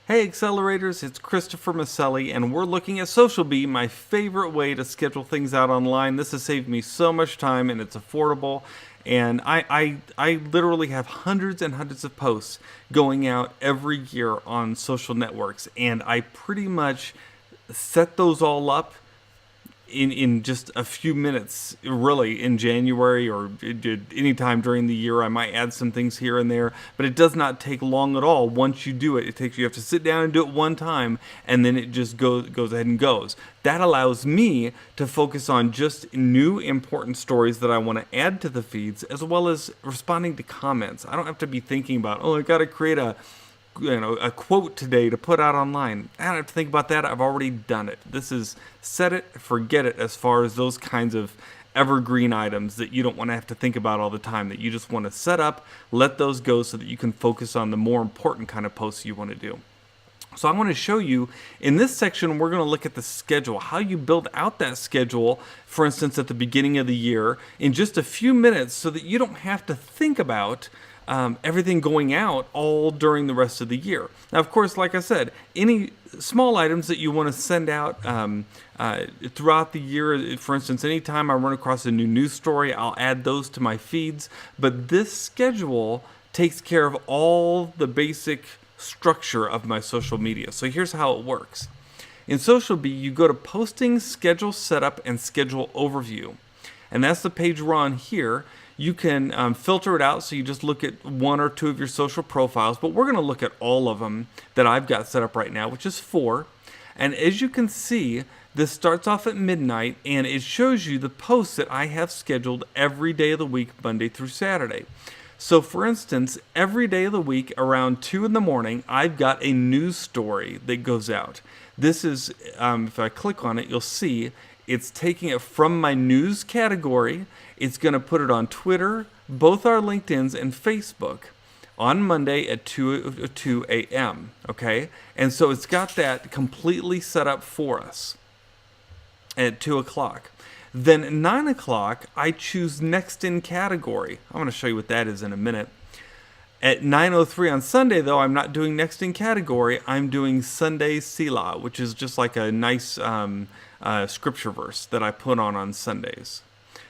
Hey accelerators, it's Christopher Maselli, and we're looking at SocialBee, my favorite way to schedule things out online. This has saved me so much time and it's affordable. And I literally have hundreds and hundreds of posts going out every year on social networks, and I pretty much set those all up in just a few minutes, really, in January or any time during the year. I might add some things here and there, but it does not take long at all. Once you do it, you have to sit down and do it one time, and then it just goes ahead and goes. That allows me to focus on just new important stories that I want to add to the feeds, as well as responding to comments. I don't have to be thinking about, I got to create a quote today to put out online. I don't have to think about that. I've already done it. This is set it, forget it, as far as those kinds of evergreen items that you don't want to have to think about all the time, that you just want to set up, let those go so that you can focus on the more important kind of posts you want to do. So I want to show you, in this section, we're going to look at the schedule, how you build out that schedule, for instance, at the beginning of the year, in just a few minutes so that you don't have to think about everything going out all during the rest of the year. Now, of course, like I said, any small items that you want to send out throughout the year, for instance, anytime I run across a new news story, I'll add those to my feeds. But this schedule takes care of all the basic structure of my social media. So here's how it works. In SocialBee, you go to Posting, Schedule Setup, and Schedule Overview. And that's the page we're on here. You can filter it out, so you just look at one or two of your social profiles, but we're going to look at all of them that I've got set up right now, which is 4. And as you can see, this starts off at midnight, and it shows you the posts that I have scheduled every day of the week, Monday through Saturday. So for instance, every day of the week around 2 in the morning, I've got a news story that goes out. This is, if I click on it, you'll see it's taking it from my news category. It's going to put it on Twitter, both our LinkedIn's, and Facebook on Monday at 2 a.m. Okay? And so it's got that completely set up for us at 2 o'clock. Then at 9 o'clock, I choose next in category. I'm going to show you what that is in a minute. At 9:03 on Sunday, though, I'm not doing next in category. I'm doing Sunday Sila, which is just like a nice scripture verse that I put on Sundays.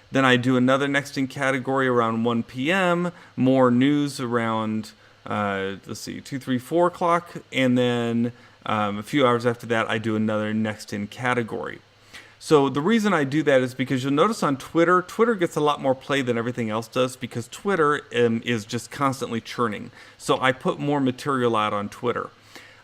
Then I do another next in category around 1 p.m., more news around, 2, 3, 4 o'clock, and then a few hours after that, I do another next in category. So the reason I do that is because you'll notice on Twitter gets a lot more play than everything else does, because Twitter is just constantly churning. So I put more material out on Twitter.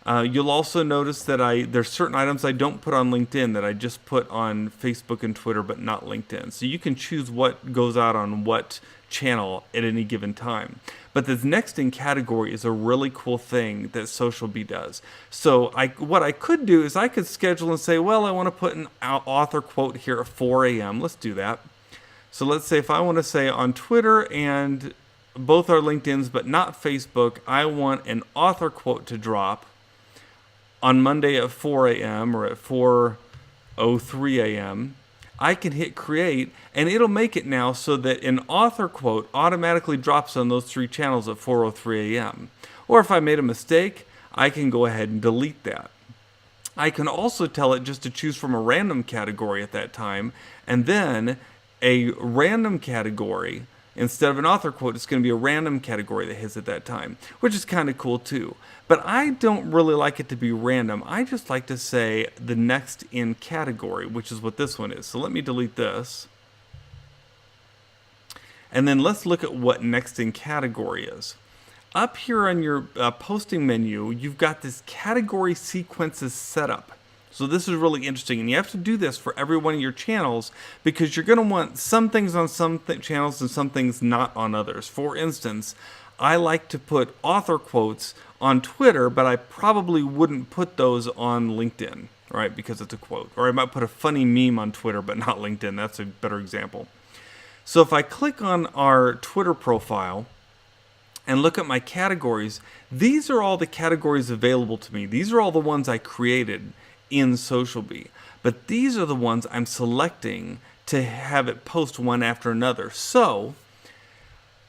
You'll also notice that there's certain items I don't put on LinkedIn that I just put on Facebook and Twitter, but not LinkedIn. So you can choose what goes out on what channel at any given time. But this next in category is a really cool thing that SocialBee does. So what I could do is I could schedule and say, well, I want to put an author quote here at 4 a.m. Let's do that. So let's say if I want to say on Twitter and both our LinkedIn's, but not Facebook, I want an author quote to drop on Monday at 4 a.m. or at 4:03 a.m., I can hit create, and it'll make it now so that an author quote automatically drops on those 3 channels at 4:03 a.m. Or if I made a mistake, I can go ahead and delete that. I can also tell it just to choose from a random category at that time, and then a random category. Instead of an author quote, it's going to be a random category that hits at that time, which is kind of cool too. But I don't really like it to be random. I just like to say the next in category, which is what this one is. So let me delete this. And then let's look at what next in category is. Up here on your posting menu, you've got this category sequences setup. So this is really interesting, and you have to do this for every one of your channels because you're going to want some things on some channels and some things not on others. For instance, I like to put author quotes on Twitter, but I probably wouldn't put those on LinkedIn, right, because it's a quote. Or I might put a funny meme on Twitter, but not LinkedIn. That's a better example. So if I click on our Twitter profile and look at my categories, these are all the categories available to me. These are all the ones I created in SocialBee, but these are the ones I'm selecting to have it post one after another. So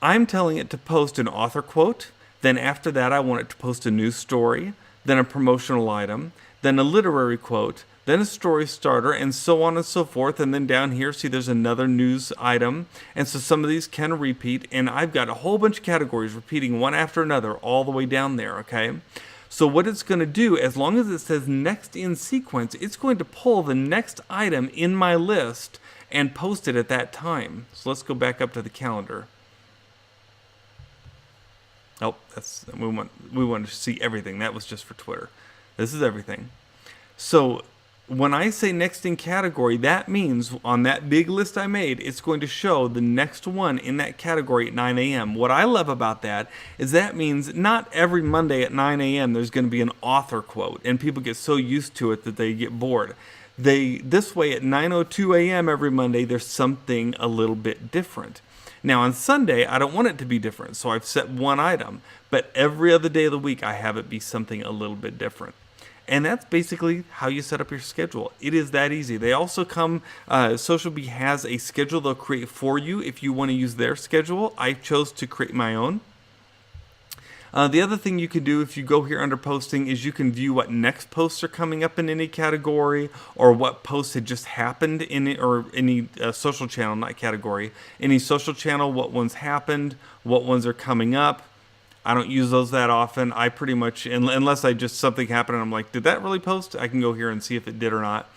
I'm telling it to post an author quote, then after that I want it to post a news story, then a promotional item, then a literary quote, then a story starter, and so on and so forth. And then down here, see, there's another news item. And so some of these can repeat. And I've got a whole bunch of categories repeating one after another all the way down there, okay? So what it's going to do, as long as it says next in sequence, it's going to pull the next item in my list and post it at that time. So let's go back up to the calendar. Oh, we want to see everything. That was just for Twitter. This is everything. So when I say next in category, that means on that big list I made, it's going to show the next one in that category at 9 a.m. What I love about that is that means not every Monday at 9 a.m. there's going to be an author quote, and people get so used to it that they get bored. This way at 9:02 a.m. every Monday, there's something a little bit different. Now on Sunday, I don't want it to be different, so I've set one item, but every other day of the week, I have it be something a little bit different. And that's basically how you set up your schedule. It is that easy. They also come, SocialBee has a schedule they'll create for you if you want to use their schedule. I chose to create my own. The other thing you can do if you go here under posting is you can view what next posts are coming up in any category, or what posts had just happened in it, or any social channel, not category. Any social channel, what ones happened, what ones are coming up. I don't use those that often. I pretty much, unless I just something happened and I'm like, did that really post? I can go here and see if it did or not.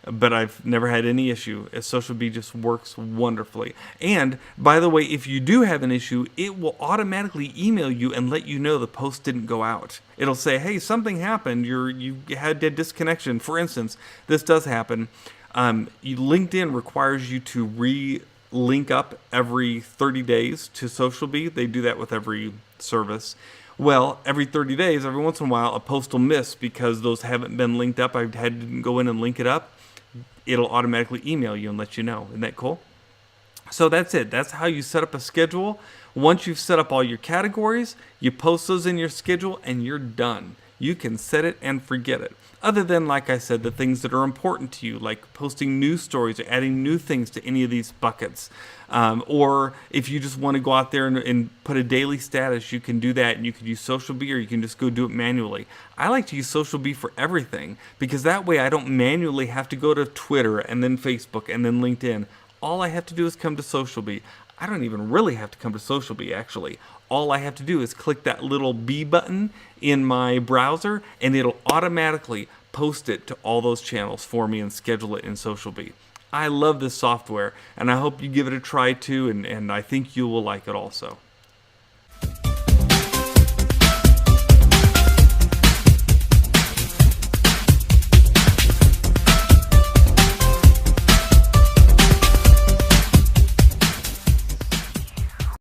But I've never had any issue. SocialBee just works wonderfully. And by the way, if you do have an issue, it will automatically email you and let you know the post didn't go out. It'll say, hey, something happened. You had a disconnection. For instance, this does happen. LinkedIn requires you to link up every 30 days to SocialBee. They do that with every service. Well, every 30 days, every once in a while, a post will miss because those haven't been linked up. I had to go in and link it up. It'll automatically email you and let you know. Isn't that cool? So that's it. That's how you set up a schedule. Once you've set up all your categories, you post those in your schedule and you're done. You can set it and forget it. Other than, like I said, the things that are important to you, like posting news stories or adding new things to any of these buckets. Or if you just want to go out there and put a daily status, you can do that, and you can use SocialBee, or you can just go do it manually. I like to use SocialBee for everything, because that way I don't manually have to go to Twitter and then Facebook and then LinkedIn. All I have to do is come to SocialBee. I don't even really have to come to SocialBee, actually. All I have to do is click that little B button in my browser, and it'll automatically post it to all those channels for me and schedule it in SocialBee. I love this software, and I hope you give it a try too, and I think you will like it also.